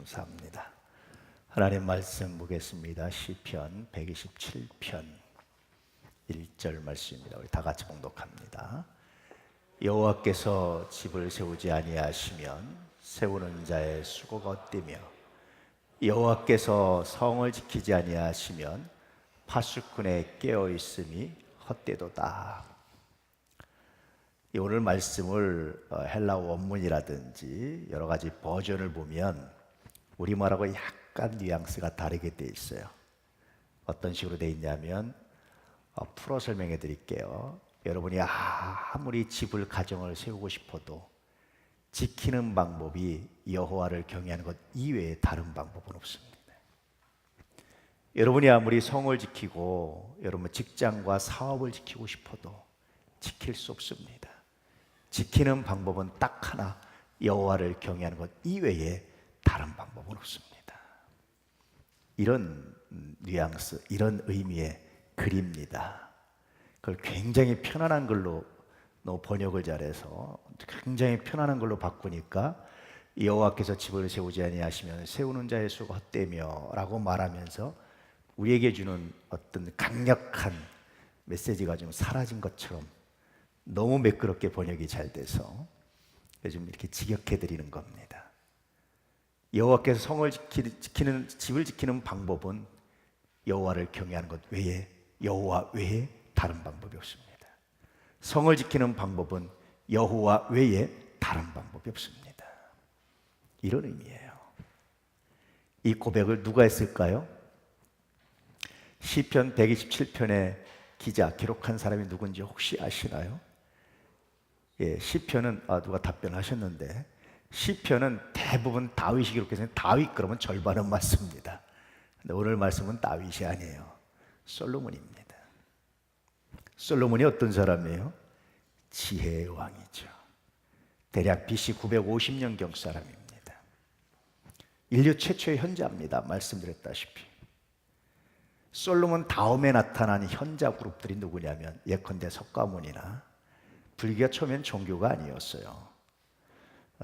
감사합니다. 하나님 말씀 보겠습니다. 시편 127편 1절 말씀입니다. 우리 다 같이 봉독합니다. 여호와께서 집을 세우지 아니하시면 세우는 자의 수고가 헛되며 여호와께서 성을 지키지 아니하시면 파수꾼의 깨어 있음이 헛되도다. 오늘 말씀을 헬라 원문이라든지 여러 가지 버전을 보면 우리말하고 약간 뉘앙스가 다르게 돼 있어요. 어떤 식으로 돼 있냐면 풀어 설명해 드릴게요. 여러분이 아무리 집을 가정을 세우고 싶어도 지키는 방법이 여호와를 경외하는 것 이외에 다른 방법은 없습니다. 여러분이 아무리 성을 지키고 여러분 직장과 사업을 지키고 싶어도 지킬 수 없습니다. 지키는 방법은 딱 하나, 여호와를 경외하는 것 이외에 다른 방법은 없습니다. 이런 뉘앙스, 이런 의미의 글입니다. 그걸 굉장히 편안한 글로 번역을 잘해서 굉장히 편안한 걸로 바꾸니까 여호와께서 집을 세우지 아니하시면 세우는 자의 수가 헛되며 라고 말하면서 우리에게 주는 어떤 강력한 메시지가 좀 사라진 것처럼 너무 매끄럽게 번역이 잘 돼서 요즘 이렇게 직역해 드리는 겁니다. 여호와께서 성을 지키는 집을 지키는 방법은 여호와를 경외하는 것 외에, 여호와 외에 다른 방법이 없습니다. 성을 지키는 방법은 여호와 외에 다른 방법이 없습니다. 이런 의미예요. 이 고백을 누가 했을까요? 시편 127편의 기록한 사람이 누군지 혹시 아시나요? 예, 시편은 누가 답변하셨는데 시편은 대부분 다윗이 기록해서 다윗 그러면 절반은 맞습니다. 근데 오늘 말씀은 다윗이 아니에요. 솔로몬입니다. 솔로몬이 어떤 사람이에요? 지혜의 왕이죠. 대략 BC 950년경 사람입니다. 인류 최초의 현자입니다. 말씀드렸다시피 솔로몬 다음에 나타난 현자 그룹들이 누구냐면 예컨대 석가모니나 불교가 처음엔 종교가 아니었어요.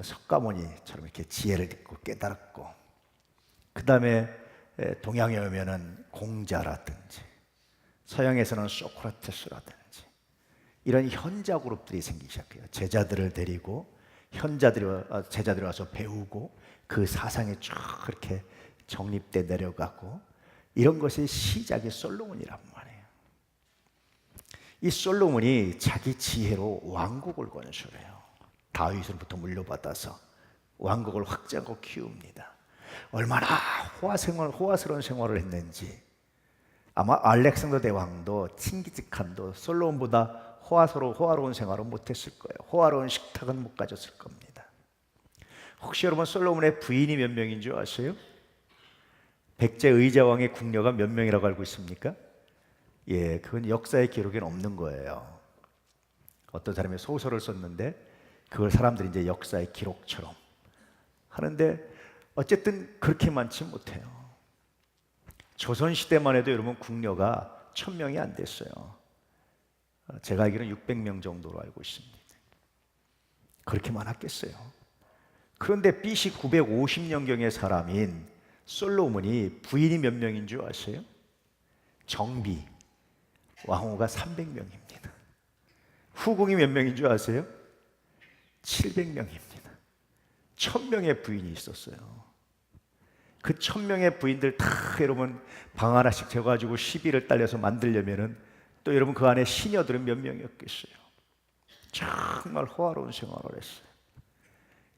석가모니처럼 이렇게 지혜를 듣고 깨달았고, 그 다음에 동양에 오면은 공자라든지 서양에서는 소크라테스라든지 이런 현자 그룹들이 생기기 시작해요. 제자들을 데리고 제자들이 와서 배우고 그 사상이 쭉 그렇게 정립돼 내려가고, 이런 것의 시작이 솔로몬이란 말이에요. 이 솔로몬이 자기 지혜로 왕국을 건설해요. 다윗으로부터 물려받아서 왕국을 확장하고 키웁니다. 얼마나 호화스러운 생활을 했는지, 아마 알렉산더 대왕도 칭기즈칸도 솔로몬보다 호화로운 생활은 못했을 거예요. 호화로운 식탁은 못 가졌을 겁니다. 혹시 여러분 솔로몬의 부인이 몇 명인 줄 아세요? 백제 의자왕의 궁녀가 몇 명이라고 알고 있습니까? 예, 그건 역사의 기록에는 없는 거예요. 어떤 사람이 소설을 썼는데 그걸 사람들이 이제 역사의 기록처럼 하는데 어쨌든 그렇게 많지 못해요. 조선시대만 해도 여러분 궁녀가 1000명이 안 됐어요. 제가 알기로는 600명 정도로 알고 있습니다. 그렇게 많았겠어요. 그런데 BC 950년경의 사람인 솔로몬이 부인이 몇 명인 줄 아세요? 정비, 왕후가 300명입니다. 후궁이 몇 명인 줄 아세요? 700명입니다. 1000명의 부인이 있었어요. 그 1000명의 부인들 다 여러분 방 하나씩 재가지고 시비를 딸려서 만들려면은 또 여러분 그 안에 시녀들은 몇 명이었겠어요? 정말 호화로운 생활을 했어요.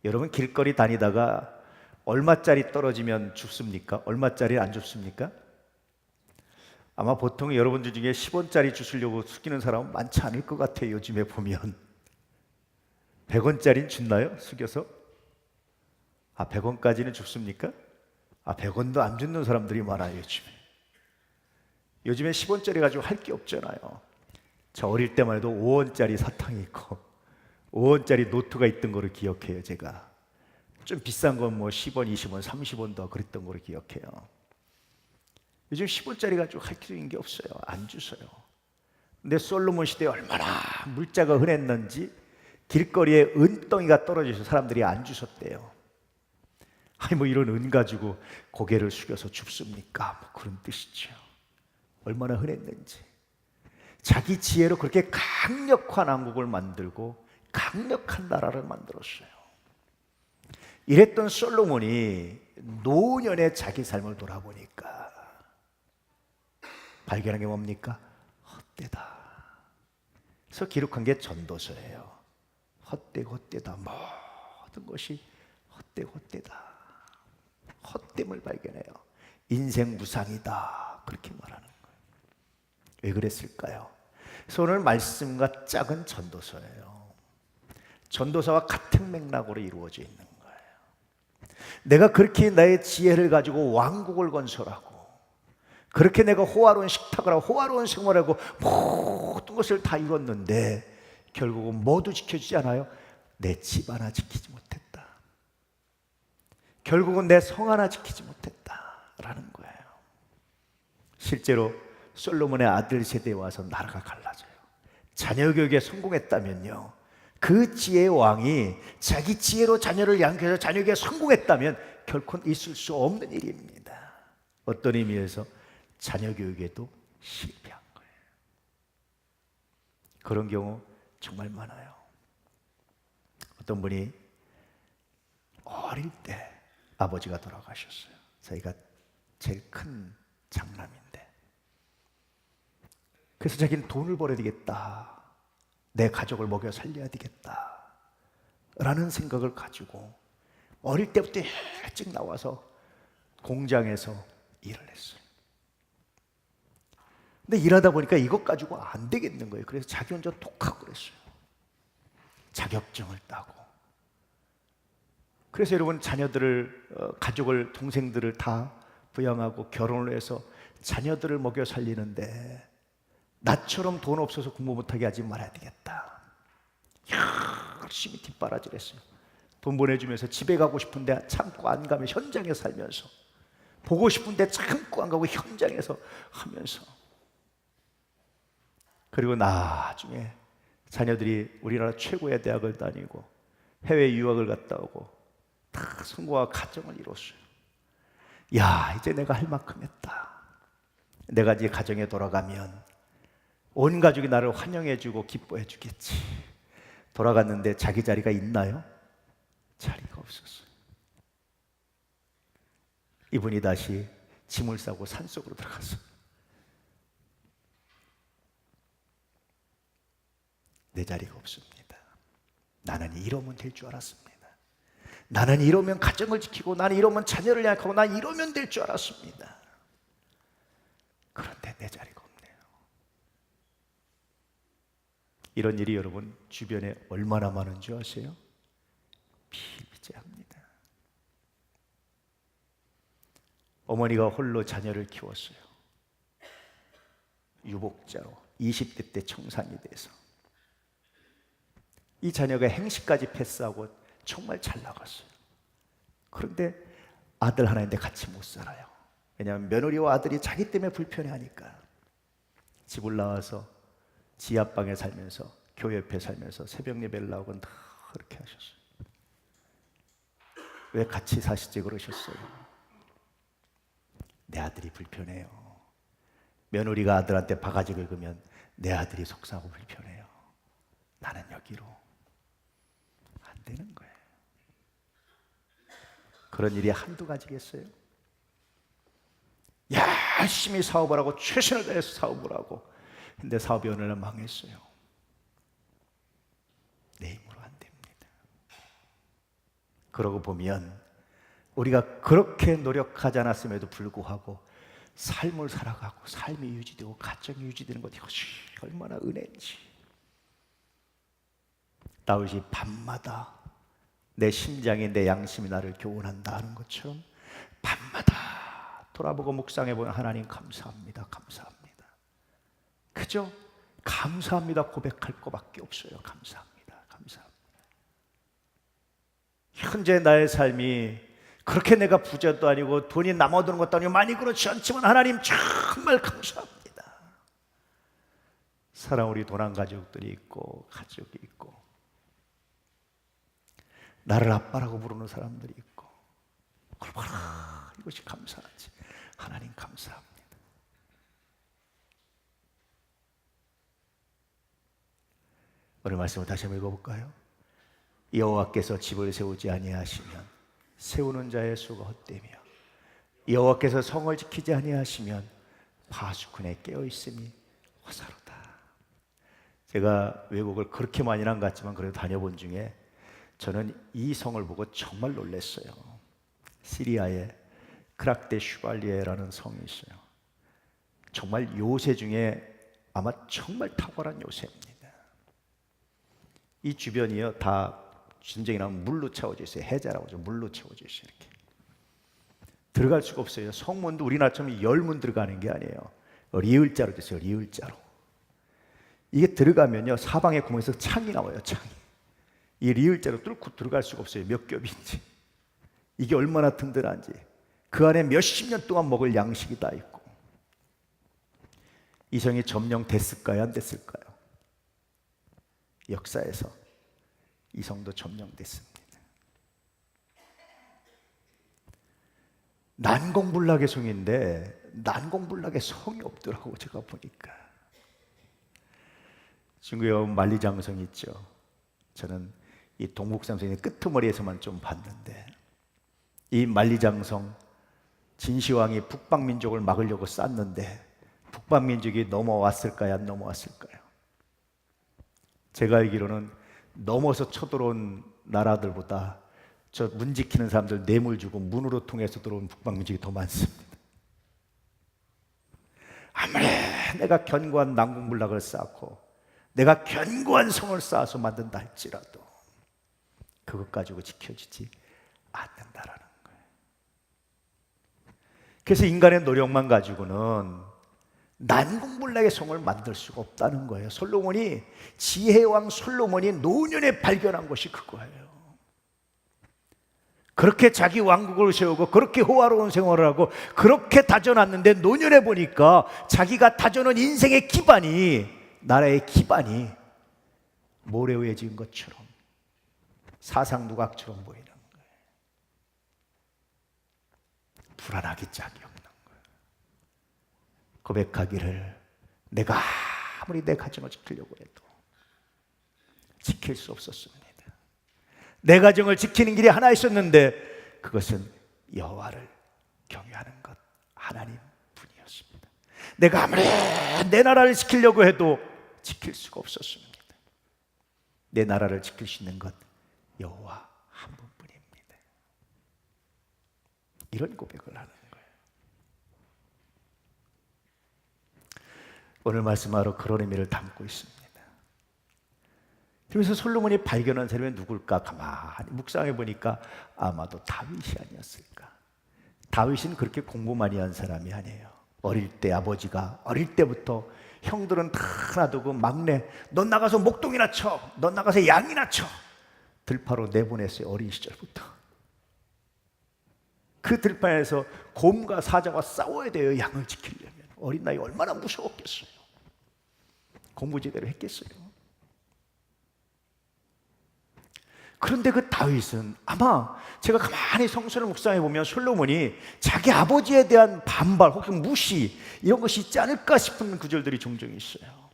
여러분 길거리 다니다가 얼마짜리 떨어지면 죽습니까? 얼마짜리 안 죽습니까? 아마 보통 여러분들 중에 10원짜리 주시려고 숙이는 사람은 많지 않을 것 같아요. 요즘에 보면 100원짜리는 죽나요? 숙여서? 100원까지는 죽습니까? 100원도 안 죽는 사람들이 많아요. 요즘에 10원짜리 가지고 할 게 없잖아요. 저 어릴 때만 해도 5원짜리 사탕이 있고 5원짜리 노트가 있던 거를 기억해요. 제가 좀 비싼 건 뭐 10원, 20원, 30원도 그랬던 거를 기억해요. 요즘 10원짜리 가지고 할 게 있는 게 없어요. 안 주셔요. 근데 솔로몬 시대에 얼마나 물자가 흔했는지 길거리에 은덩이가 떨어져서 사람들이 안 주셨대요. 아니 뭐 이런 은 가지고 고개를 숙여서 줍습니까? 뭐 그런 뜻이죠. 얼마나 흔했는지. 자기 지혜로 그렇게 강력한 왕국을 만들고 강력한 나라를 만들었어요. 이랬던 솔로몬이 노년에 자기 삶을 돌아보니까 발견한 게 뭡니까? 헛되다. 그래서 기록한 게 전도서예요. 헛되고 헛되다. 모든 것이 헛되고 헛되다. 헛됨을 발견해요. 인생 무상이다. 그렇게 말하는 거예요. 왜 그랬을까요? 그래서 오늘 말씀과 짝은 전도서예요. 전도서와 같은 맥락으로 이루어져 있는 거예요. 내가 그렇게 나의 지혜를 가지고 왕국을 건설하고, 그렇게 내가 호화로운 식탁을 하고 호화로운 생활하고 모든 것을 다 이뤘는데 결국은 모두 지켜주지 않아요? 내 집 하나 지키지 못했다. 결국은 내 성 하나 지키지 못했다라는 거예요. 실제로 솔로몬의 아들 세대에 와서 나라가 갈라져요. 자녀 교육에 성공했다면요, 그 지혜의 왕이 자기 지혜로 자녀를 양육해서 자녀에게 성공했다면 결코 있을 수 없는 일입니다. 어떤 의미에서 자녀 교육에도 실패한 거예요. 그런 경우 정말 많아요. 어떤 분이 어릴 때 아버지가 돌아가셨어요. 저희가 제일 큰 장남인데, 그래서 자기는 돈을 벌어야 되겠다, 내 가족을 먹여 살려야 되겠다 라는 생각을 가지고 어릴 때부터 일찍 나와서 공장에서 일을 했어요. 근데 일하다 보니까 이것 가지고 안 되겠는 거예요. 그래서 자기 혼자 독학을 했어요. 자격증을 따고. 그래서 여러분, 자녀들을, 가족을, 동생들을 다 부양하고 결혼을 해서 자녀들을 먹여 살리는데 나처럼 돈 없어서 공부 못하게 하지 말아야 되겠다. 열심히 뒷바라지를 했어요. 돈 보내주면서 집에 가고 싶은데 참고 안 가면 현장에 살면서, 보고 싶은데 참고 안 가고 현장에서 하면서, 그리고 나중에 자녀들이 우리나라 최고의 대학을 다니고 해외 유학을 갔다 오고 다 성공하고 가정을 이뤘어요. 야, 이제 내가 할 만큼 했다. 내가 이제 가정에 돌아가면 온 가족이 나를 환영해주고 기뻐해 주겠지. 돌아갔는데 자기 자리가 있나요? 자리가 없었어요. 이분이 다시 짐을 싸고 산속으로 들어갔어요. 내 자리가 없습니다. 나는 이러면 될 줄 알았습니다. 나는 이러면 가정을 지키고, 나는 이러면 자녀를 양육하고, 나는 이러면 될 줄 알았습니다. 그런데 내 자리가 없네요. 이런 일이 여러분 주변에 얼마나 많은 줄 아세요? 비일비재합니다. 어머니가 홀로 자녀를 키웠어요. 유복자로 20대 때 청산이 돼서 이 자녀가 행시까지 패스하고 정말 잘 나갔어요. 그런데 아들 하나인데 같이 못 살아요. 왜냐하면 며느리와 아들이 자기 때문에 불편해하니까. 집을 나와서 지하방에 살면서, 교회 옆에 살면서 새벽 예배를 나오곤 다 그렇게 하셨어요. 왜 같이 사시지 그러셨어요? 내 아들이 불편해요. 며느리가 아들한테 바가지 긁으면 내 아들이 속상하고 불편해요. 나는 여기로. 안 되는 거예요. 그런 일이 한두 가지겠어요? 열심히 사업을 하고 최선을 다해서 사업을 하고, 근데 사업이 어느 날 망했어요. 내 힘으로 안 됩니다. 그러고 보면 우리가 그렇게 노력하지 않았음에도 불구하고 삶을 살아가고 삶이 유지되고 가정이 유지되는 것이 얼마나 은혜인지. 다윗이 밤마다 내 심장이, 내 양심이 나를 교훈한다 하는 것처럼 밤마다 돌아보고 묵상해보는 하나님 감사합니다. 감사합니다. 그죠? 감사합니다 고백할 것밖에 없어요. 감사합니다. 감사합니다. 현재 나의 삶이 그렇게 내가 부자도 아니고 돈이 남아도는 것도 아니고 많이 그렇지 않지만 하나님 정말 감사합니다. 사랑, 우리 도난 가족들이 있고 가족이 있고 나를 아빠라고 부르는 사람들이 있고 그걸 봐라. 이것이 감사하지. 하나님 감사합니다. 오늘 말씀을 다시 한번 읽어볼까요? 여호와께서 집을 세우지 아니하시면 세우는 자의 수가 헛되며 여호와께서 성을 지키지 아니하시면 파수꾼의 깨어있음이 허사로다. 제가 외국을 그렇게 많이는 안 갔지만 그래도 다녀본 중에 저는 이 성을 보고 정말 놀랐어요. 시리아에 크락데 슈발리에라는 성이 있어요. 정말 요새 중에 아마 정말 탁월한 요새입니다. 이 주변이요 다 진정이 나면 물로 채워져 있어요. 해자라고 하죠. 물로 채워져 있어요. 이렇게 들어갈 수가 없어요. 성문도 우리나라처럼 열문 들어가는 게 아니에요. 리을자로 됐어요. 리을자로. 이게 들어가면요 사방에 구멍에서 창이 나와요. 창이. 이 리을자로 뚫고 들어갈 수가 없어요. 몇 겹인지. 이게 얼마나 든든한지. 그 안에 몇십 년 동안 먹을 양식이 다 있고. 이 성이 점령됐을까요? 안 됐을까요? 역사에서 이 성도 점령됐습니다. 난공불락의 성인데 난공불락의 성이 없더라고. 제가 보니까 중국에 오면 만리장성 있죠. 저는 이 동북삼성의 끄트머리에서만 좀 봤는데 이 만리장성 진시황이 북방민족을 막으려고 쌌는데 북방민족이 넘어왔을까요? 안 넘어왔을까요? 제가 알기로는 넘어서 쳐들어온 나라들보다 저 문 지키는 사람들 뇌물 주고 문으로 통해서 들어온 북방민족이 더 많습니다. 아무리 내가 견고한 난공불락을 쌓고 내가 견고한 성을 쌓아서 만든다 할지라도 그것 가지고 지켜지지 않는다라는 거예요. 그래서 인간의 노력만 가지고는 난공불락의 성을 만들 수가 없다는 거예요. 솔로몬이 지혜왕 솔로몬이 노년에 발견한 것이 그거예요. 그렇게 자기 왕국을 세우고 그렇게 호화로운 생활을 하고 그렇게 다져놨는데 노년에 보니까 자기가 다져놓은 인생의 기반이 나라의 기반이 모래 위에 지은 것처럼 사상누각처럼 보이는 거예요. 불안하기 짝이 없는 거예요. 고백하기를 내가 아무리 내 가정을 지키려고 해도 지킬 수 없었습니다. 내 가정을 지키는 길이 하나 있었는데 그것은 여호와를 경외하는 것 하나님 뿐이었습니다. 내가 아무리 내 나라를 지키려고 해도 지킬 수가 없었습니다. 내 나라를 지킬 수 있는 것 여호와 한 분뿐입니다. 이런 고백을 하는 거예요. 오늘 말씀하러 그런 의미를 담고 있습니다. 그래서 솔로몬이 발견한 사람이 누굴까 가만히 묵상해 보니까 아마도 다윗이 아니었을까. 다윗은 그렇게 공부 많이 한 사람이 아니에요. 어릴 때 아버지가 어릴 때부터 형들은 다 놔두고 막내 넌 나가서 목동이나 쳐, 넌 나가서 양이나 쳐 들판으로 내보냈어요. 어린 시절부터. 그 들판에서 곰과 사자와 싸워야 돼요. 양을 지키려면. 어린 나이 얼마나 무서웠겠어요. 공부 제대로 했겠어요. 그런데 그 다윗은 아마 제가 가만히 성서를 묵상해 보면 솔로몬이 자기 아버지에 대한 반발 혹은 무시 이런 것이 있지 않을까 싶은 구절들이 종종 있어요.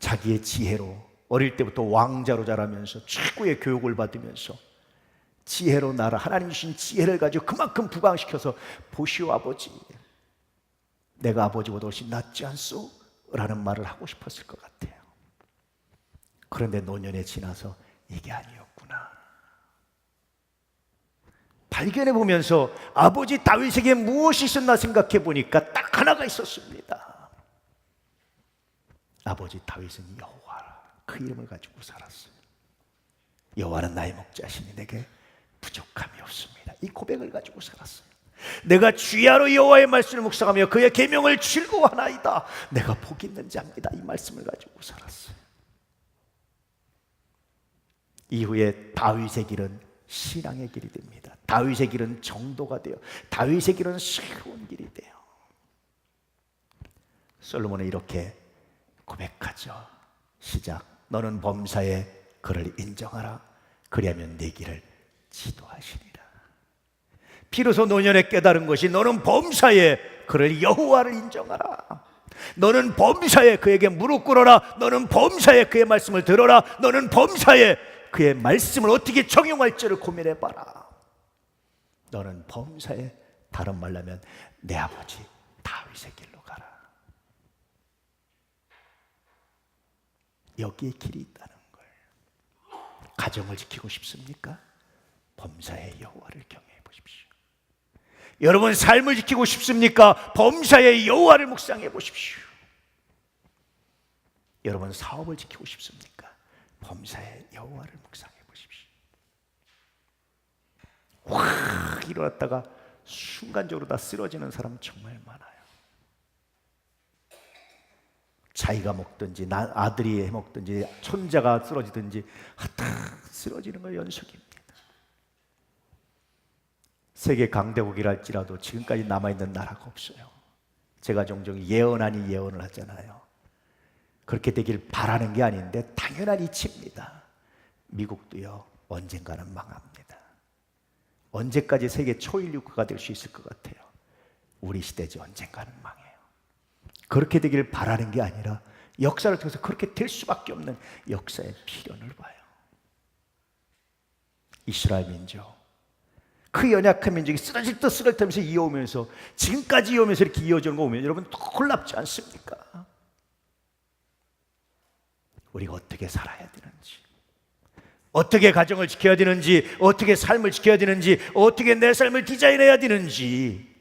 자기의 지혜로 어릴 때부터 왕자로 자라면서 최고의 교육을 받으면서 지혜로 나라 하나님 주신 지혜를 가지고 그만큼 부강시켜서 보시오 아버지 내가 아버지보다 훨씬 낫지 않소? 라는 말을 하고 싶었을 것 같아요. 그런데 노년에 지나서 이게 아니었구나. 발견해 보면서 아버지 다윗에게 무엇이 있었나 생각해 보니까 딱 하나가 있었습니다. 아버지 다윗은 여호와 그 이름을 가지고 살았어요. 여호와는 나의 목자시니 내게 부족함이 없습니다. 이 고백을 가지고 살았어요. 내가 주야로 여호와의 말씀을 묵상하며 그의 계명을 즐거워하나이다. 내가 복이 있는 자입니다. 이 말씀을 가지고 살았어요. 이후에 다윗의 길은 신앙의 길이 됩니다. 다윗의 길은 정도가 돼요. 다윗의 길은 새로운 길이 돼요. 솔로몬은 이렇게 고백하죠. 시작. 너는 범사에 그를 인정하라. 그리하면 내 길을 지도하시리라. 비로소 노년에 깨달은 것이 너는 범사에 그를 여호와를 인정하라. 너는 범사에 그에게 무릎 꿇어라. 너는 범사에 그의 말씀을 들어라. 너는 범사에 그의 말씀을 어떻게 적용할지를 고민해봐라. 너는 범사에, 다른 말로 하면 내 아버지 다윗의 길로 가라. 여기에 길이 있다는 걸. 가정을 지키고 싶습니까? 범사의 여호와를 경외해 보십시오. 여러분 삶을 지키고 싶습니까? 범사의 여호와를 묵상해 보십시오. 여러분 사업을 지키고 싶습니까? 범사의 여호와를 묵상해 보십시오. 확 일어났다가 순간적으로 다 쓰러지는 사람 정말 많아요. 자기가 먹든지 아들이 해먹든지 손자가 쓰러지든지 다 쓰러지는 거 연속입니다. 세계 강대국이랄지라도 지금까지 남아있는 나라가 없어요. 제가 종종 예언 아닌 예언을 하잖아요. 그렇게 되길 바라는 게 아닌데 당연한 이치입니다. 미국도요, 언젠가는 망합니다. 언제까지 세계 초일류 국가가 될 수 있을 것 같아요? 우리 시대죠. 언젠가는 망해요. 그렇게 되길 바라는 게 아니라 역사를 통해서 그렇게 될 수밖에 없는 역사의 필연을 봐요. 이스라엘 민족, 그 연약한 민족이 쓰러질 듯 쓰러지면서 이어오면서 지금까지 이어오면서 이렇게 이어지는 거 보면 여러분 놀랍지 않습니까? 우리가 어떻게 살아야 되는지, 어떻게 가정을 지켜야 되는지, 어떻게 삶을 지켜야 되는지, 어떻게 내 삶을 디자인해야 되는지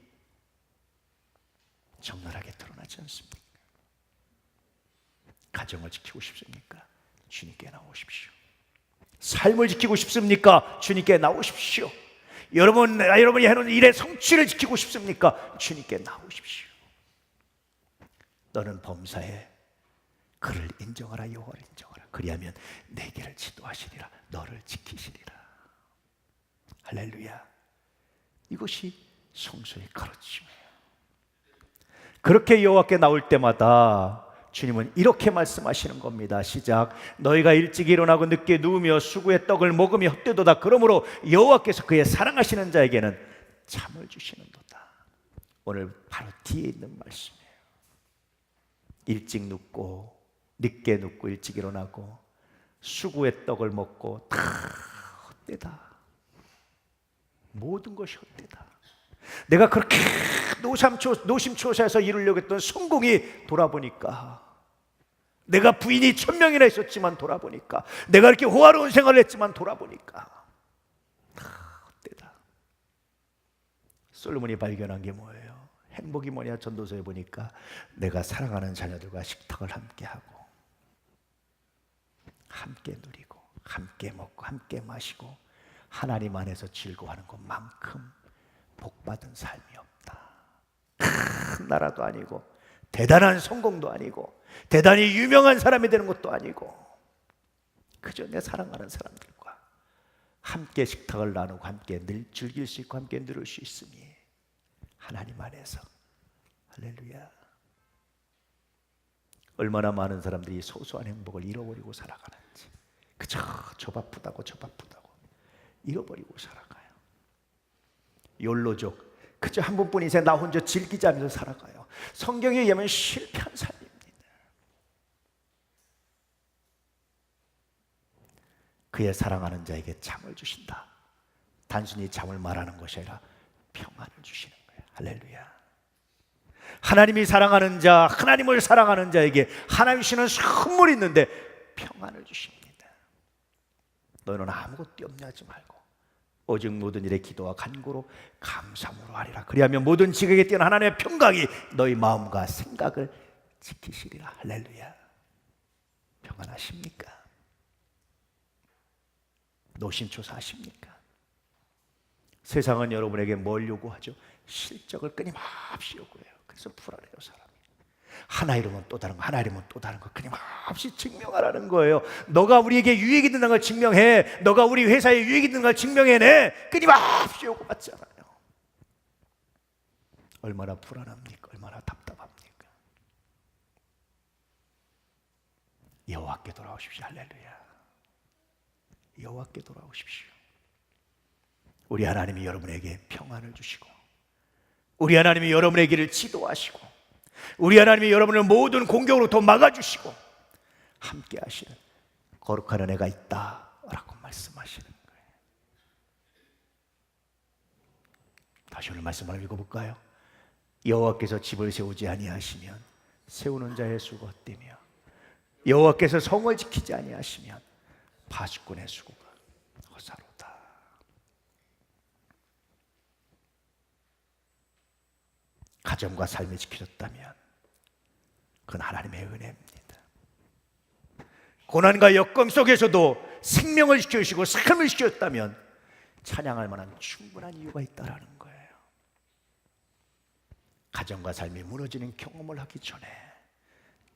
적나라하게 드러나지 않습니까? 가정을 지키고 싶습니까? 주님께 나오십시오. 삶을 지키고 싶습니까? 주님께 나오십시오. 여러분이 해놓은 일의 성취를 지키고 싶습니까? 주님께 나오십시오. 너는 범사에 그를 인정하라. 여호와를 인정하라. 그리하면 내 길을 지도하시리라. 너를 지키시리라. 할렐루야. 이것이 성소의 가르침이에요. 그렇게 여호와께 나올 때마다 주님은 이렇게 말씀하시는 겁니다. 시작. 너희가 일찍 일어나고 늦게 누우며 수구의 떡을 먹으며 헛되도다. 그러므로 여호와께서 그의 사랑하시는 자에게는 잠을 주시는도다. 오늘 바로 뒤에 있는 말씀이에요. 일찍 눕고 늦게 눕고 일찍 일어나고 수구의 떡을 먹고 다 헛되다. 모든 것이 헛되다. 내가 그렇게 노심초사해서 이루려고 했던 성공이 돌아보니까, 내가 부인이 1000명이나 있었지만 돌아보니까, 내가 이렇게 호화로운 생활을 했지만 돌아보니까 다 헛되다. 솔로몬이 발견한 게 뭐예요? 행복이 뭐냐? 전도서에 보니까 내가 사랑하는 자녀들과 식탁을 함께하고 함께 누리고 함께 먹고 함께 마시고 하나님 안에서 즐거워하는 것만큼 복받은 삶이 없다. 큰 나라도 아니고 대단한 성공도 아니고 대단히 유명한 사람이 되는 것도 아니고 그저 내 사랑하는 사람들과 함께 식탁을 나누고 함께 늘 즐길 수 있고 함께 누릴 수 있으니 하나님 안에서. 할렐루야. 얼마나 많은 사람들이 소소한 행복을 잃어버리고 살아가는지, 그저 저 바쁘다고 잃어버리고 살아가요. 욜로족, 그저 한 번뿐 인생 나 혼자 즐기자면서 살아가요. 성경에 의하면 실패한 삶입니다. 그의 사랑하는 자에게 잠을 주신다. 단순히 잠을 말하는 것이 아니라 평안을 주시는 거예요. 할렐루야. 하나님이 사랑하는 자, 하나님을 사랑하는 자에게 하나님 주시는 선물이 있는데 평안을 주십니다. 너희는 아무것도 염려하지 말고 오직 모든 일에 기도와 간구로 감사함으로 하리라. 그리하면 모든 지극하게 뛰어난 하나님의 평강이 너희 마음과 생각을 지키시리라. 할렐루야. 평안하십니까? 노심초사하십니까? 세상은 여러분에게 뭘 요구하죠? 실적을 끊임없이 요구해요. 그래서 불안해요, 사람이. 하나 이루면 또 다른 거, 하나 이루면 또 다른 거 끊임없이 증명하라는 거예요. 너가 우리에게 유익이 된다는 걸 증명해. 너가 우리 회사에 유익이 되는 걸 증명해내. 끊임없이 요구받잖아요. 얼마나 불안합니까? 얼마나 답답합니까? 여호와께 돌아오십시오. 할렐루야. 여호와께 돌아오십시오. 우리 하나님이 여러분에게 평안을 주시고, 우리 하나님이 여러분의 길을 지도하시고, 우리 하나님이 여러분을 모든 공격으로부터 막아주시고 함께 하시는 거룩한 은혜가 있다라고 말씀하시는 거예요. 다시 오늘 말씀을 읽어볼까요? 여호와께서 집을 세우지 아니하시면 세우는 자의 수가 헛되며, 여호와께서 성을 지키지 아니하시면 파수꾼의 수고가 헛사로다. 가정과 삶이 지켜졌다면 그건 하나님의 은혜입니다. 고난과 역경 속에서도 생명을 지켜주시고 삶을 지켰다면 찬양할 만한 충분한 이유가 있다라는 거예요. 가정과 삶이 무너지는 경험을 하기 전에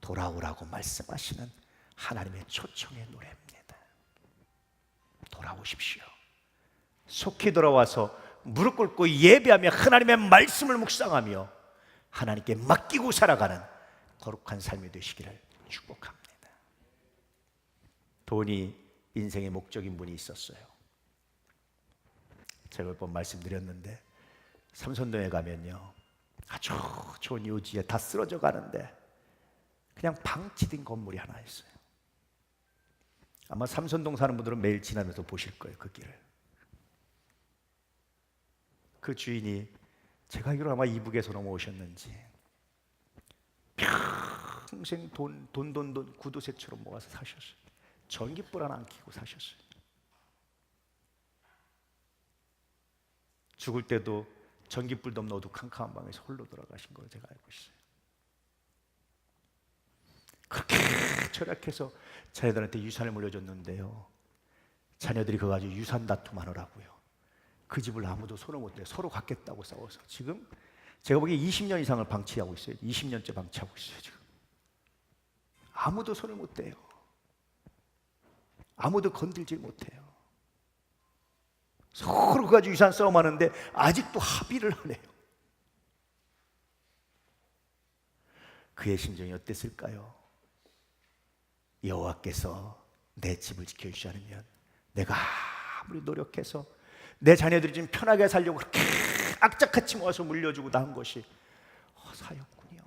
돌아오라고 말씀하시는 하나님의 초청의 노래입니다. 돌아오십시오. 속히 돌아와서 무릎 꿇고 예배하며 하나님의 말씀을 묵상하며 하나님께 맡기고 살아가는 거룩한 삶이 되시기를 축복합니다. 돈이 인생의 목적인 분이 있었어요. 제가 몇 번 말씀드렸는데 삼선동에 가면요, 아주 좋은 요지에 다 쓰러져 가는데 그냥 방치된 건물이 하나 있어요. 아마 삼선동 사는 분들은 매일 지나면서 보실 거예요, 그 길을. 그 주인이 제가 알기로 아마 이북에서 넘어오셨는지 평생 돈 구두쇠처럼 모아서 사셨어요. 전기불 하나 안 켜고 사셨어요. 죽을 때도 전기불도 없는 어두컴컴한 방에서 홀로 돌아가신 걸로 제가 알고 있어요. 그렇게 절약해서 자녀들한테 유산을 물려줬는데요, 자녀들이 그거 가지고 유산 다툼하느라고요, 그 집을 아무도 손을 못 대요. 서로 갖겠다고 싸워서 지금 제가 보기에 20년 이상을 방치하고 있어요. 20년째 방치하고 있어요. 지금 아무도 손을 못 대요. 아무도 건들질 못해요. 서로 그 가지고 유산 싸움하는데 아직도 합의를 안 해요. 그의 심정이 어땠을까요? 여호와께서 내 집을 지켜주지 않으면 내가 아무리 노력해서 내 자녀들이 좀 편하게 살려고 그렇게 악착같이 모아서 물려주고 다 한 것이 허사였군요.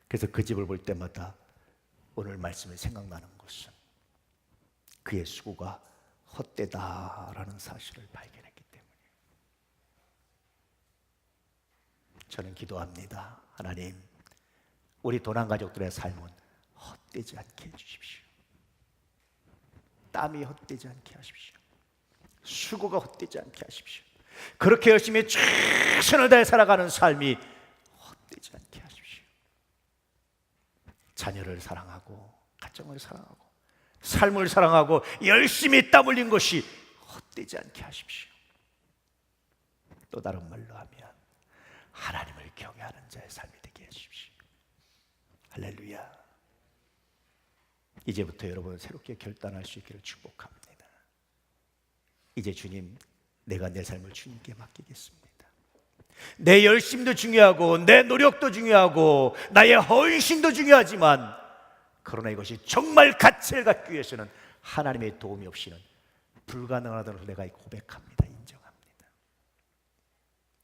그래서 그 집을 볼 때마다 오늘 말씀이 생각나는 것은 그의 수고가 헛되다라는 사실을 발견했기 때문이에요. 저는 기도합니다. 하나님, 우리 도난 가족들의 삶은 헛되지 않게 해주십시오. 땀이 헛되지 않게 하십시오. 수고가 헛되지 않게 하십시오. 그렇게 열심히 최선을 다해 살아가는 삶이 헛되지 않게 하십시오. 자녀를 사랑하고 가정을 사랑하고 삶을 사랑하고 열심히 땀 흘린 것이 헛되지 않게 하십시오. 또 다른 말로 하면 하나님을 경외하는 자의 삶이 되게 해주십시오. 할렐루야. 이제부터 여러분 새롭게 결단할 수 있기를 축복합니다. 이제 주님, 내가 내 삶을 주님께 맡기겠습니다. 내 열심도 중요하고 내 노력도 중요하고 나의 헌신도 중요하지만, 그러나 이것이 정말 가치를 갖기 위해서는 하나님의 도움이 없이는 불가능하다는 것을 내가 고백합니다. 인정합니다.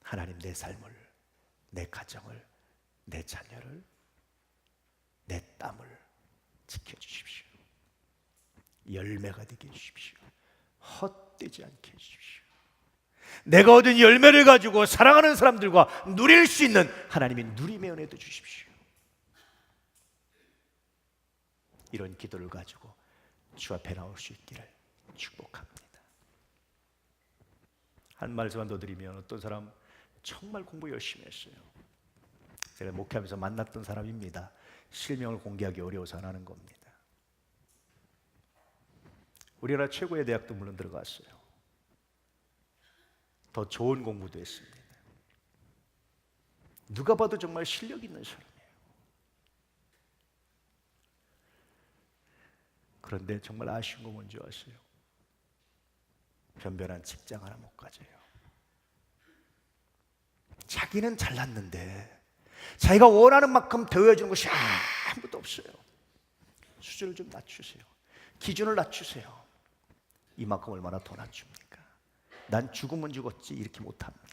하나님, 내 삶을, 내 가정을, 내 자녀를, 내 땀을 지켜주십시오. 열매가 되게 해주십시오. 헛되지 않게 해주십시오. 내가 얻은 열매를 가지고 사랑하는 사람들과 누릴 수 있는 하나님의 누림의 은혜도 주십시오. 이런 기도를 가지고 주 앞에 나올 수 있기를 축복합니다. 한 말씀만 더 드리면, 어떤 사람 정말 공부 열심히 했어요. 제가 목회하면서 만났던 사람입니다. 실명을 공개하기 어려워서 안 하는 겁니다. 우리나라 최고의 대학도 물론 들어갔어요. 더 좋은 공부도 했습니다. 누가 봐도 정말 실력 있는 사람이에요. 그런데 정말 아쉬운 거 뭔지 아세요? 변변한 직장 하나 못 가져요. 자기는 잘났는데 자기가 원하는 만큼 대우해 주는 것이 아무것도 없어요. 수준을 좀 낮추세요. 기준을 낮추세요. 이만큼 얼마나 더 낮춥니까? 난 죽으면 죽었지 이렇게 못합니다.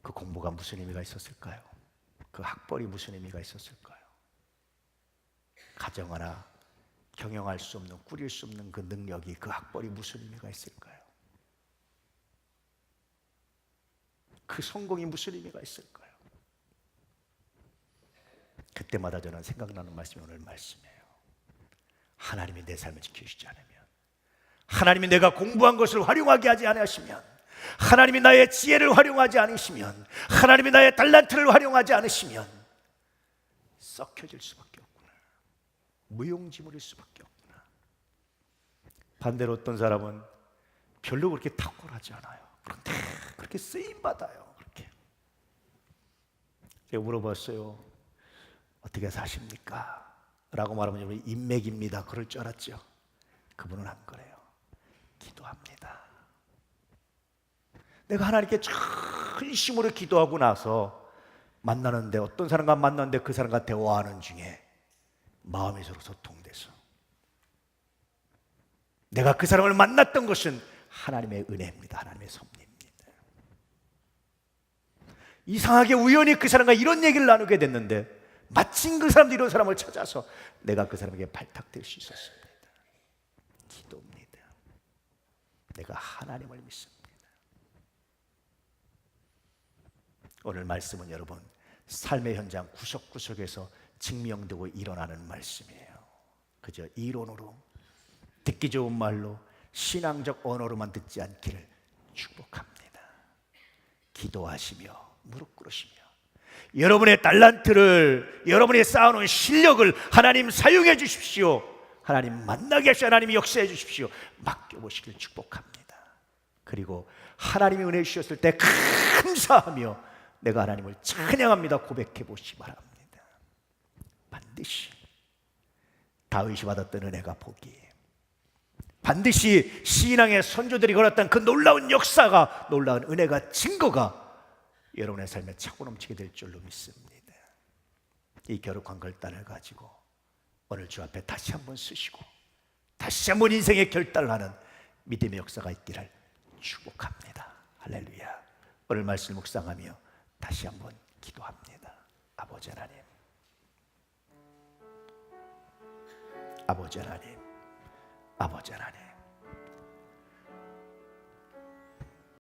그 공부가 무슨 의미가 있었을까요? 그 학벌이 무슨 의미가 있었을까요? 가정 하나 경영할 수 없는, 꾸릴 수 없는 그 능력이, 그 학벌이 무슨 의미가 있을까요? 그 성공이 무슨 의미가 있을까요? 그때마다 저는 생각나는 말씀이 오늘 말씀이에요. 하나님이 내 삶을 지키시지 않으면, 하나님이 내가 공부한 것을 활용하게 하지 않으시면, 하나님이 나의 지혜를 활용하지 않으시면, 하나님이 나의 달란트를 활용하지 않으시면 썩혀질 수밖에 없구나. 무용지물일 수밖에 없구나. 반대로 어떤 사람은 별로 그렇게 탁월하지 않아요. 그런데 그렇게 쓰임받아요. 그렇게. 제가 물어봤어요. 어떻게 사십니까? 라고 말하면 여러분 인맥입니다. 그럴 줄 알았죠. 그분은 안 그래요. 기도합니다. 내가 하나님께 전심으로 기도하고 나서 만나는데, 어떤 사람과 만나는데 그 사람과 대화하는 중에 마음이 서로 소통돼서 내가 그 사람을 만났던 것은 하나님의 은혜입니다. 하나님의 섭리입니다. 이상하게 우연히 그 사람과 이런 얘기를 나누게 됐는데 마침 그 사람도 이런 사람을 찾아서 내가 그 사람에게 발탁될 수 있었습니다. 기도입니다. 내가 하나님을 믿습니다. 오늘 말씀은 여러분 삶의 현장 구석구석에서 증명되고 일어나는 말씀이에요. 그저 이론으로, 듣기 좋은 말로, 신앙적 언어로만 듣지 않기를 축복합니다. 기도하시며 무릎 꿇으시며 여러분의 달란트를, 여러분의 쌓아놓은 실력을 하나님 사용해 주십시오. 하나님 만나게 하시오. 하나님 역사해 주십시오. 맡겨보시길 축복합니다. 그리고 하나님이 은혜 주셨을 때 감사하며 내가 하나님을 찬양합니다 고백해 보시기 바랍니다. 반드시 다윗이 받았던 은혜가 복이에요. 반드시 신앙의 선조들이 걸었던 그 놀라운 역사가, 놀라운 은혜가, 증거가 여러분의 삶에 차고 넘치게 될 줄로 믿습니다. 이 겨룩한 결단을 가지고 오늘 주 앞에 다시 한번 쓰시고 다시 한번 인생의 결단을 하는 믿음의 역사가 있기를 축복합니다. 할렐루야. 오늘 말씀 묵상하며 다시 한번 기도합니다. 아버지 하나님, 아버지 하나님, 아버지 하나님,